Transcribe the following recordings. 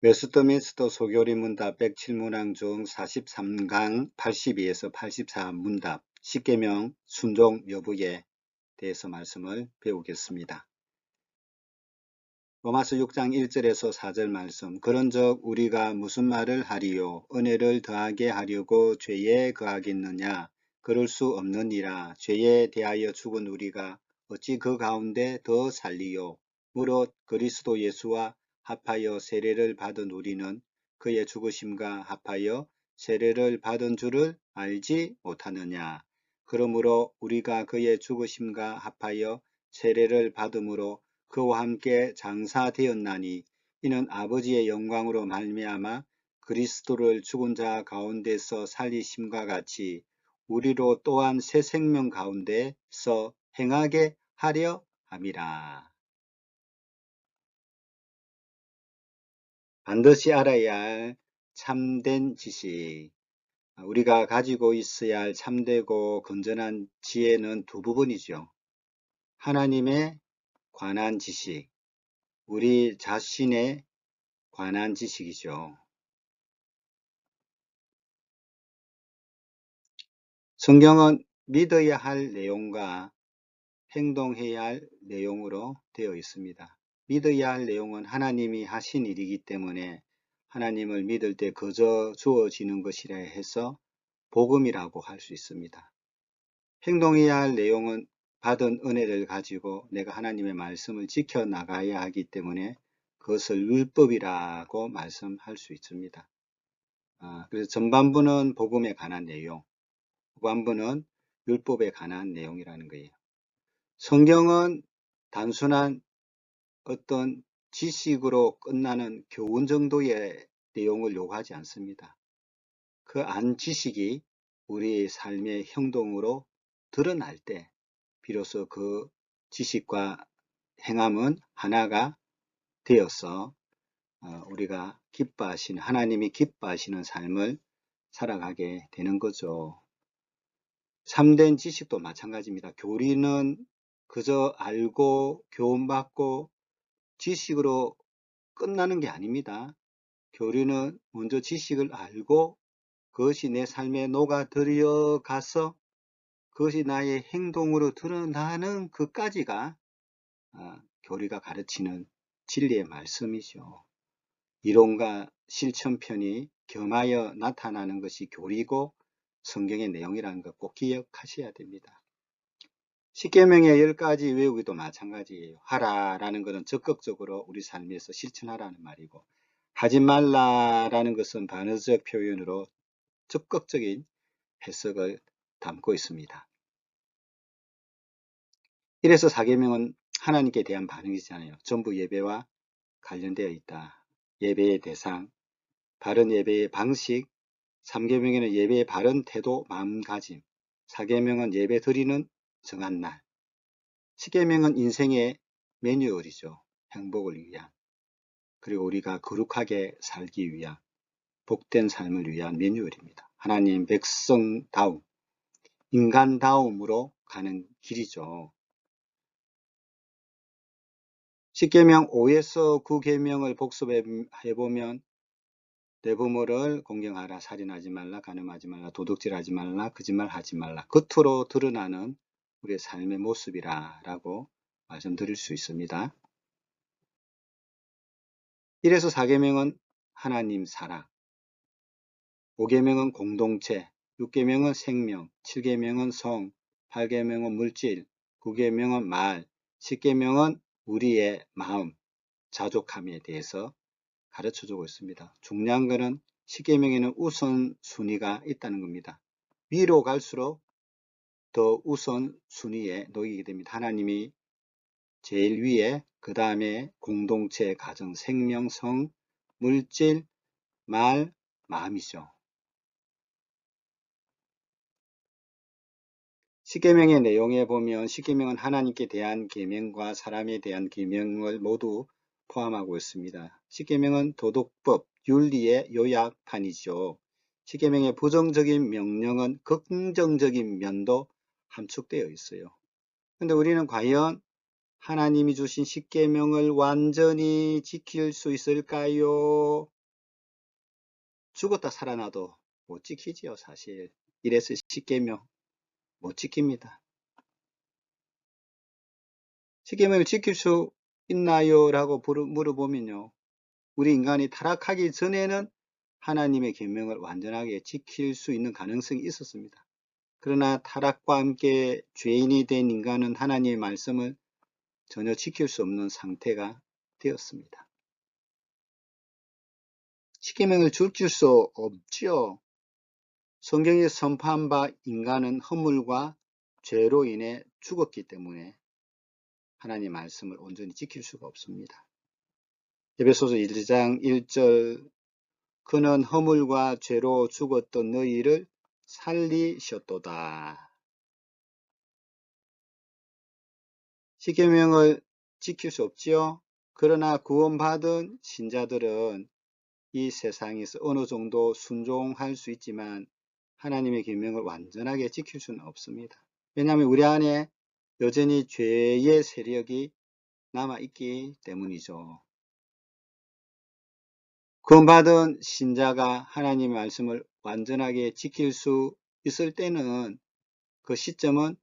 웨스트민스터 소교리문답 107문항 중 43강 82에서 84 문답 10계명 순종 여부에 대해서 말씀을 배우겠습니다. 로마서 6장 1절에서 4절 말씀. 그런즉 우리가 무슨 말을 하리요? 은혜를 더하게 하려고 죄에 거하겠느냐? 그럴 수 없느니라. 죄에 대하여 죽은 우리가 어찌 그 가운데 더 살리요? 무릇 그리스도 예수와 합하여 세례를 받은 우리는 그의 죽으심과 합하여 세례를 받은 줄을 알지 못하느냐? 그러므로 우리가 그의 죽으심과 합하여 세례를 받음으로 그와 함께 장사되었나니 이는 아버지의 영광으로 말미암아 그리스도를 죽은 자 가운데서 살리심과 같이 우리로 또한 새 생명 가운데서 행하게 하려 함이라. 반드시 알아야 할 참된 지식. 우리가 가지고 있어야 할 참되고 건전한 지혜는 두 부분이죠. 하나님에 관한 지식, 우리 자신에 관한 지식이죠. 성경은 믿어야 할 내용과 행동해야 할 내용으로 되어 있습니다. 믿어야 할 내용은 하나님이 하신 일이기 때문에 하나님을 믿을 때 거저 주어지는 것이라 해서 복음이라고 할 수 있습니다. 행동해야 할 내용은 받은 은혜를 가지고 내가 하나님의 말씀을 지켜나가야 하기 때문에 그것을 율법이라고 말씀할 수 있습니다. 그래서 전반부는 복음에 관한 내용, 후반부는 율법에 관한 내용이라는 거예요. 성경은 단순한 어떤 지식으로 끝나는 교훈 정도의 내용을 요구하지 않습니다. 그 안 지식이 우리의 삶의 행동으로 드러날 때 비로소 그 지식과 행함은 하나가 되어서 우리가 기뻐하시는, 하나님이 기뻐하시는 삶을 살아가게 되는 거죠. 참된 지식도 마찬가지입니다. 교리는 그저 알고 교훈받고 지식으로 끝나는 게 아닙니다. 교리는 먼저 지식을 알고 그것이 내 삶에 녹아 들어가서 그것이 나의 행동으로 드러나는 그까지가 교리가 가르치는 진리의 말씀이죠. 이론과 실천편이 겸하여 나타나는 것이 교리고 성경의 내용이라는 것 꼭 기억하셔야 됩니다. 십계명의 10가지 외우기도 마찬가지예요. 하라라는 것은 적극적으로 우리 삶에서 실천하라는 말이고, 하지 말라라는 것은 반어적 표현으로 적극적인 해석을 담고 있습니다. 이래서 4계명은 하나님께 대한 반응이잖아요. 전부 예배와 관련되어 있다. 예배의 대상, 바른 예배의 방식, 3계명에는 예배의 바른 태도, 마음가짐, 4계명은 예배 드리는 정한 날, 10계명은 인생의 매뉴얼이죠. 행복을 위한, 그리고 우리가 거룩하게 살기 위한, 복된 삶을 위한 매뉴얼입니다. 하나님 백성다움, 인간다움으로 가는 길이죠. 10계명 5에서 9계명을 복습해보면 내 부모를 공경하라, 살인하지 말라, 간음하지 말라, 도둑질하지 말라, 거짓말하지 말라. 겉으로 드러나는 우리의 삶의 모습이라 라고 말씀드릴 수 있습니다. 이래서 4계명은 하나님 사랑, 5계명은 공동체, 6계명은 생명, 7계명은 성, 8계명은 물질, 9계명은 말, 10계명은 우리의 마음, 자족함에 대해서 가르쳐주고 있습니다. 중요한 것은 10계명에는 우선순위가 있다는 겁니다. 위로 갈수록 더 우선순위에 놓이게 됩니다. 하나님이 제일 위에, 그 다음에 공동체, 가정, 생명, 성, 물질, 말, 마음이죠. 10계명의 내용에 보면 10계명은 하나님께 대한 계명과 사람에 대한 계명을 모두 포함하고 있습니다. 10계명은 도덕법, 윤리의 요약판이죠. 10계명의 부정적인 명령은 긍정적인 면도 함축되어 있어요. 그런데 우리는 과연 하나님이 주신 십계명을 완전히 지킬 수 있을까요? 죽었다 살아나도 못 지키지요, 사실. 이래서 십계명 못 지킵니다. 십계명을 지킬 수 있나요? 라고 물어보면요. 우리 인간이 타락하기 전에는 하나님의 계명을 완전하게 지킬 수 있는 가능성이 있었습니다. 그러나 타락과 함께 죄인이 된 인간은 하나님의 말씀을 전혀 지킬 수 없는 상태가 되었습니다. 십계명을 지킬 수 없지요. 성경에 선포한 바 인간은 허물과 죄로 인해 죽었기 때문에 하나님의 말씀을 온전히 지킬 수가 없습니다. 에베소서 1장 1절 그는 허물과 죄로 죽었던 너희를 살리셨도다. 십계명을 지킬 수 없지요. 그러나 구원받은 신자들은 이 세상에서 어느 정도 순종할 수 있지만 하나님의 계명을 완전하게 지킬 수는 없습니다. 왜냐하면 우리 안에 여전히 죄의 세력이 남아있기 때문이죠. 구원받은 신자가 하나님의 말씀을 완전하게 지킬 수 있을 때는 그 시점은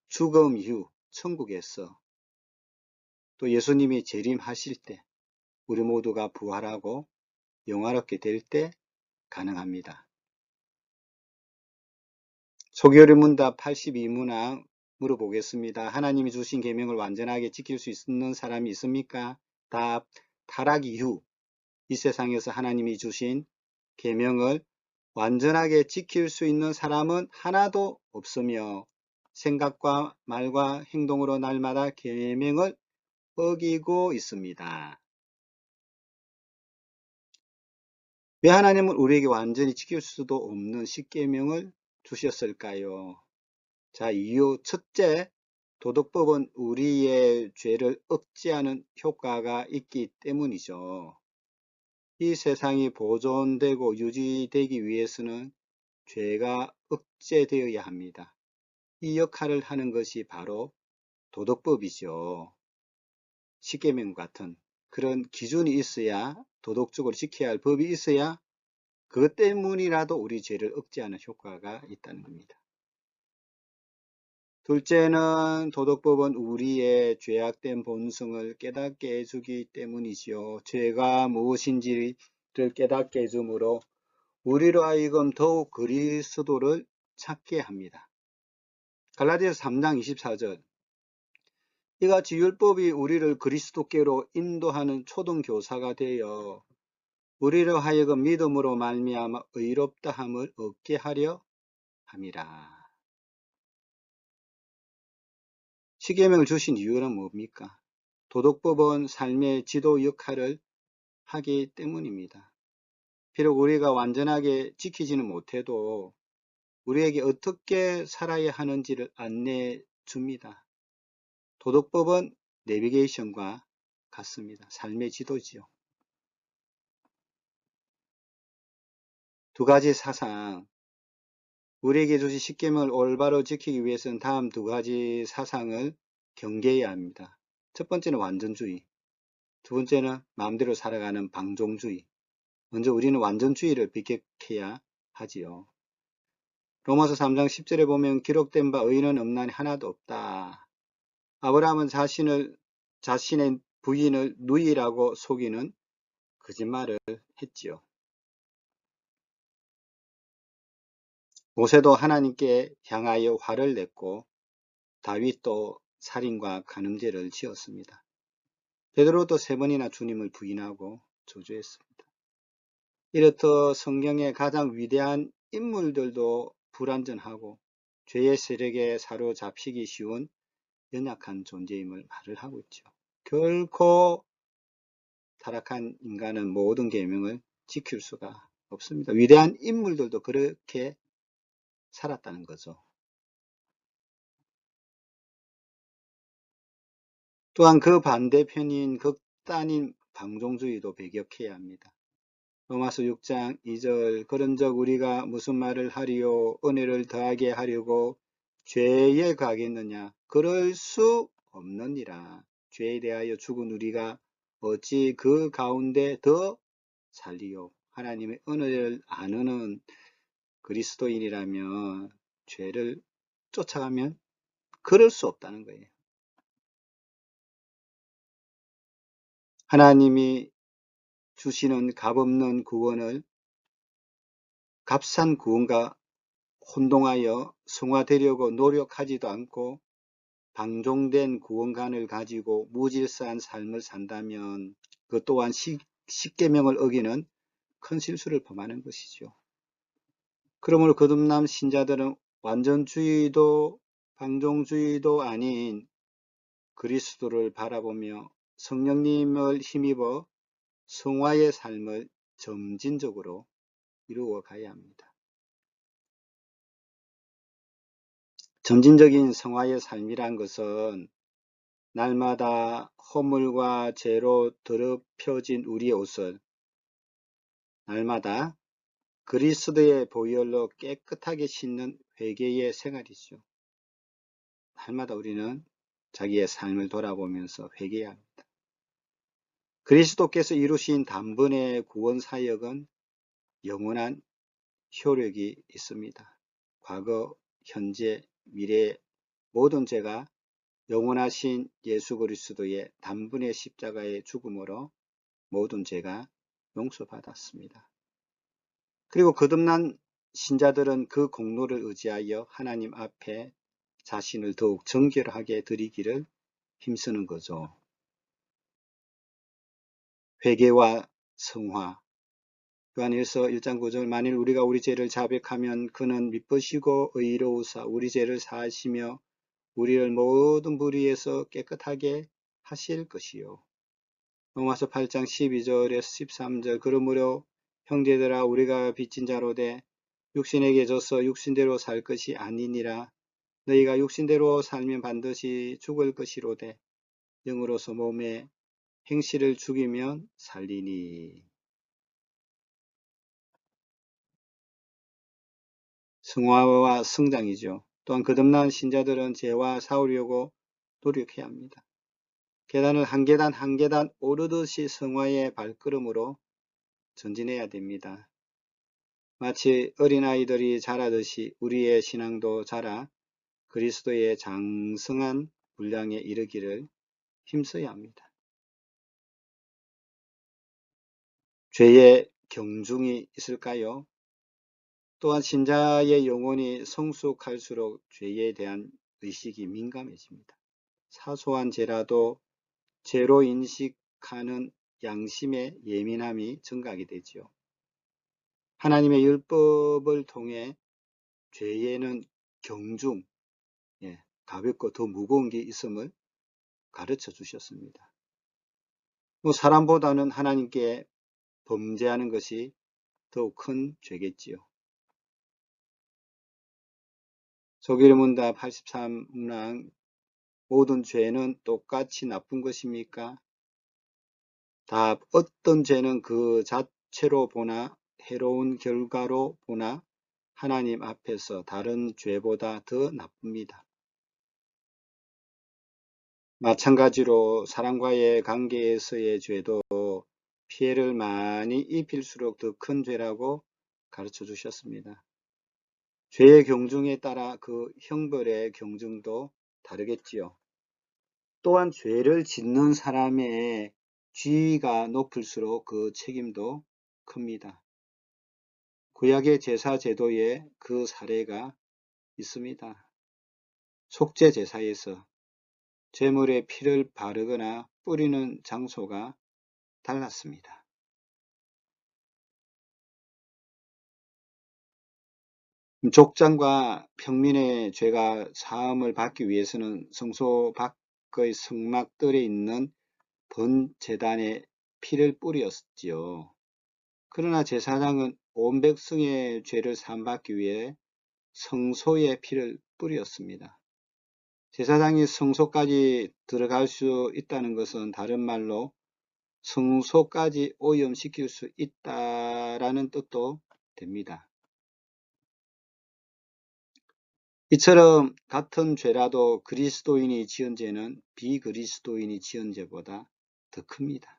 죽음 이후 천국에서 또 예수님이 재림하실 때 우리 모두가 부활하고 영화롭게 될 때 가능합니다. 소교리 문답 82문항 물어보겠습니다. 하나님이 주신 계명을 완전하게 지킬 수 있는 사람이 있습니까? 답, 타락 이후 이 세상에서 하나님이 주신 계명을 완전하게 지킬 수 있는 사람은 하나도 없으며 생각과 말과 행동으로 날마다 계명을 어기고 있습니다. 왜 하나님은 우리에게 완전히 지킬 수도 없는 십계명을 주셨을까요? 자, 이유 첫째, 도덕법은 우리의 죄를 억제하는 효과가 있기 때문이죠. 이 세상이 보존되고 유지되기 위해서는 죄가 억제되어야 합니다. 이 역할을 하는 것이 바로 도덕법이죠. 십계명 같은 그런 기준이 있어야 도덕적으로 지켜야 할 법이 있어야 그것 때문이라도 우리 죄를 억제하는 효과가 있다는 겁니다. 둘째는 도덕법은 우리의 죄악된 본성을 깨닫게 해주기 때문이지요. 죄가 무엇인지를 깨닫게 해주므로 우리로 하여금 더욱 그리스도를 찾게 합니다. 갈라디아서 3장 24절 이같이 율법이 우리를 그리스도께로 인도하는 초등교사가 되어 우리로 하여금 믿음으로 말미암아 의롭다함을 얻게 하려 함이라. 십계명을 주신 이유는 뭡니까? 도덕법은 삶의 지도 역할을 하기 때문입니다. 비록 우리가 완전하게 지키지는 못해도 우리에게 어떻게 살아야 하는지를 안내해 줍니다. 도덕법은 내비게이션과 같습니다. 삶의 지도지요. 두 가지 사상, 우리에게 주신 십계명을 올바로 지키기 위해서는 다음 두 가지 사상을 경계해야 합니다. 첫 번째는 완전주의, 두 번째는 마음대로 살아가는 방종주의. 먼저 우리는 완전주의를 비격해야 하지요. 로마서 3장 10절에 보면 기록된 바 의인은 없나니 하나도 없다. 아브라함은 자신의 부인을 누이라고 속이는 거짓말을 했지요. 모세도 하나님께 향하여 화를 냈고 다윗도 살인과 간음죄를 지었습니다. 베드로도 3번이나 주님을 부인하고 저주했습니다. 이렇듯 성경의 가장 위대한 인물들도 불완전하고 죄의 세력에 사로잡히기 쉬운 연약한 존재임을 말을 하고 있죠. 결코 타락한 인간은 모든 계명을 지킬 수가 없습니다. 위대한 인물들도 그렇게 살았다는 거죠. 또한 그 반대편인 극단인 방종주의도 배격해야 합니다. 로마서 6장 2절 그런즉 우리가 무슨 말을 하리요 은혜를 더하게 하려고 죄에 가겠느냐 그럴 수 없느니라. 죄에 대하여 죽은 우리가 어찌 그 가운데 더 살리요. 하나님의 은혜를 아는 그리스도인이라면 죄를 쫓아가면 그럴 수 없다는 거예요. 하나님이 주시는 값없는 구원을 값싼 구원과 혼동하여 성화되려고 노력하지도 않고 방종된 구원관을 가지고 무질서한 삶을 산다면 그 또한 십계명을 어기는 큰 실수를 범하는 것이죠. 그러므로 거듭난 신자들은 완전주의도 방종주의도 아닌 그리스도를 바라보며 성령님을 힘입어 성화의 삶을 점진적으로 이루어 가야 합니다. 점진적인 성화의 삶이란 것은 날마다 허물과 죄로 더럽혀진 우리의 옷을 날마다 그리스도의 보혈로 깨끗하게 씻는 회개의 생활이죠. 날마다 우리는 자기의 삶을 돌아보면서 회개해야 합니다. 그리스도께서 이루신 단번의 구원 사역은 영원한 효력이 있습니다. 과거, 현재, 미래의 모든 죄가 영원하신 예수 그리스도의 단번의 십자가의 죽음으로 모든 죄가 용서받았습니다. 그리고 거듭난 신자들은 그 공로를 의지하여 하나님 앞에 자신을 더욱 정결하게 드리기를 힘쓰는 거죠. 회개와 성화. 요한일서 1장 9절 만일 우리가 우리 죄를 자백하면 그는 미쁘시고 의로우사 우리 죄를 사하시며 우리를 모든 불의에서 깨끗하게 하실 것이요. 로마서 8장 12절에서 13절 그러므로 형제들아 우리가 빚진 자로되 육신에게 져서 육신대로 살 것이 아니니라. 너희가 육신대로 살면 반드시 죽을 것이로되 영으로서 몸의 행실을 죽이면 살리니. 성화와 성장이죠. 또한 거듭난 신자들은 죄와 싸우려고 노력해야 합니다. 계단을 한 계단 한 계단 오르듯이 성화의 발걸음으로 전진해야 됩니다. 마치 어린아이들이 자라듯이 우리의 신앙도 자라 그리스도의 장성한 분량에 이르기를 힘써야 합니다. 죄의 경중이 있을까요? 또한 신자의 영혼이 성숙할수록 죄에 대한 의식이 민감해집니다. 사소한 죄라도 죄로 인식하는 양심의 예민함이 증가하게 되지요. 하나님의 율법을 통해 죄에는 경중, 가볍고 더 무거운 게 있음을 가르쳐 주셨습니다. 사람보다는 하나님께 범죄하는 것이 더욱 큰 죄겠지요. 소기문답 83랑 모든 죄는 똑같이 나쁜 것입니까? 답, 어떤 죄는 그 자체로 보나 해로운 결과로 보나 하나님 앞에서 다른 죄보다 더 나쁩니다. 마찬가지로 사람과의 관계에서의 죄도 피해를 많이 입힐수록 더 큰 죄라고 가르쳐 주셨습니다. 죄의 경중에 따라 그 형벌의 경중도 다르겠지요. 또한 죄를 짓는 사람의 지위가 높을수록 그 책임도 큽니다. 구약의 제사 제도에 그 사례가 있습니다. 속죄 제사에서 제물에 피를 바르거나 뿌리는 장소가 달랐습니다. 족장과 평민의 죄가 사함을 받기 위해서는 성소 밖의 성막들에 있는 번제단에 피를 뿌렸지요. 그러나 제사장은 온 백성의 죄를 사함받기 위해 성소에 피를 뿌렸습니다. 제사장이 성소까지 들어갈 수 있다는 것은 다른 말로 성소까지 오염시킬 수 있다라는 뜻도 됩니다. 이처럼 같은 죄라도 그리스도인이 지은 죄는 비그리스도인이 지은 죄보다 더 큽니다.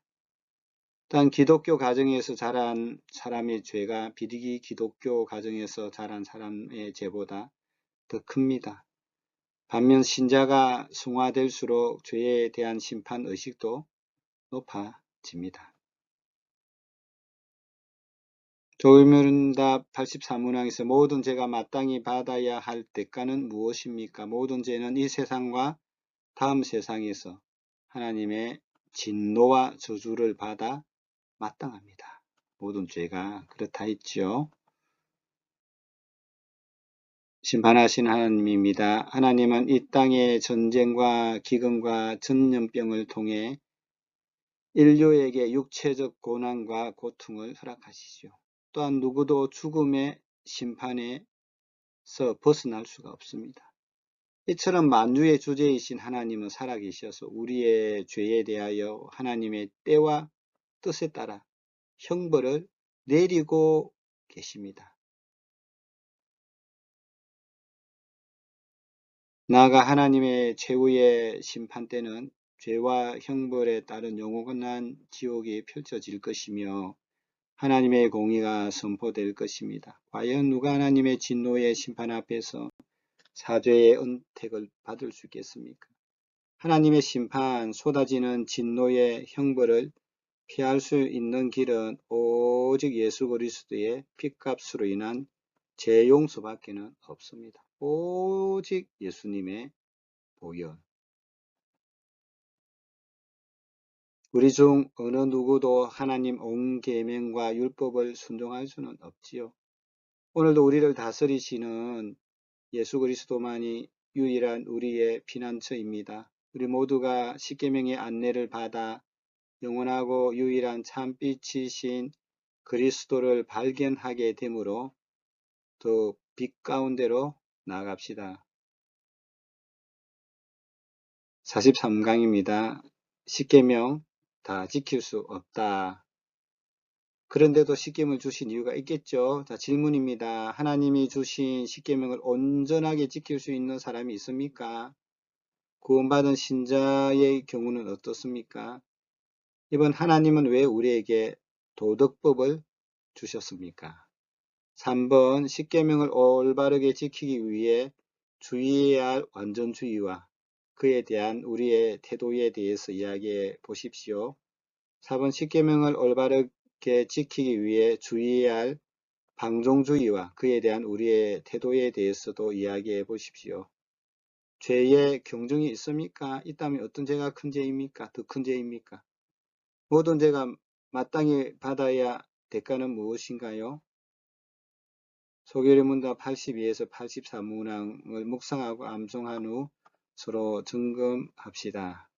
또한 기독교 가정에서 자란 사람의 죄가 비기독교 가정에서 자란 사람의 죄보다 더 큽니다. 반면 신자가 승화될수록 죄에 대한 심판 의식도 높아집니다. 조의문답 83문항에서 모든 죄가 마땅히 받아야 할 대가는 무엇입니까? 모든 죄는 이 세상과 다음 세상에서 하나님의 진노와 저주를 받아 마땅합니다. 모든 죄가 그렇다 했죠. 심판하신 하나님입니다. 하나님은 이 땅의 전쟁과 기근과 전염병을 통해 인류에게 육체적 고난과 고통을 허락하시죠. 또한 누구도 죽음의 심판에서 벗어날 수가 없습니다. 이처럼 만유의 주제이신 하나님은 살아계셔서 우리의 죄에 대하여 하나님의 때와 뜻에 따라 형벌을 내리고 계십니다. 나아가 하나님의 최후의 심판 때는 죄와 형벌에 따른 영원한 지옥이 펼쳐질 것이며 하나님의 공의가 선포될 것입니다. 과연 누가 하나님의 진노의 심판 앞에서 사죄의 은택을 받을 수 있겠습니까? 하나님의 심판, 쏟아지는 진노의 형벌을 피할 수 있는 길은 오직 예수 그리스도의 피값으로 인한 죄 용서밖에는 없습니다. 오직 예수님의 보혈. 우리 중 어느 누구도 하나님 온 계명과 율법을 순종할 수는 없지요. 오늘도 우리를 다스리시는 예수 그리스도만이 유일한 우리의 피난처입니다. 우리 모두가 십계명의 안내를 받아 영원하고 유일한 참빛이신 그리스도를 발견하게 되므로 더 빛 가운데로 나아갑시다. 43강입니다. 십계명 다 지킬 수 없다. 그런데도 십계명을 주신 이유가 있겠죠. 자, 질문입니다. 하나님이 주신 십계명을 온전하게 지킬 수 있는 사람이 있습니까? 구원받은 신자의 경우는 어떻습니까? 이번 하나님은 왜 우리에게 도덕법을 주셨습니까? 3번 십계명을 올바르게 지키기 위해 주의해야 할 완전주의와 그에 대한 우리의 태도에 대해서 이야기해 보십시오. 4번 십계명을 올바르게 지키기 위해 주의해야 할 방종주의와 그에 대한 우리의 태도에 대해서도 이야기해 보십시오. 죄의 경중이 있습니까? 있다면 어떤 죄가 큰 죄입니까? 더 큰 죄입니까? 모든 죄가 마땅히 받아야 대가는 무엇인가요? 소결의 문답 82에서 84문항을 묵상하고 암송한 후 서로 점검합시다.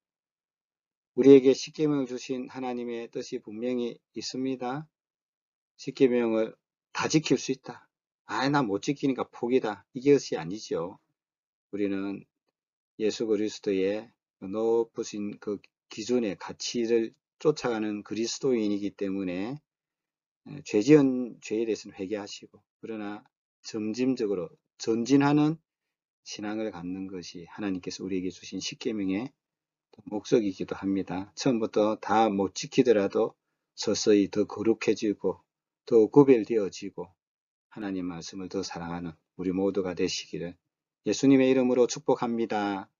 우리에게 십계명을 주신 하나님의 뜻이 분명히 있습니다. 십계명을 다 지킬 수 있다. 나 못 지키니까 포기다. 이것이 아니죠. 우리는 예수 그리스도의 높으신 그 기준의 가치를 쫓아가는 그리스도인이기 때문에 죄지은 죄에 대해서는 회개하시고 그러나 점진적으로 전진하는 신앙을 갖는 것이 하나님께서 우리에게 주신 십계명의 목적이기도 합니다. 처음부터 다 못 지키더라도 서서히 더 거룩해지고 더 구별되어지고 하나님 말씀을 더 사랑하는 우리 모두가 되시기를 예수님의 이름으로 축복합니다.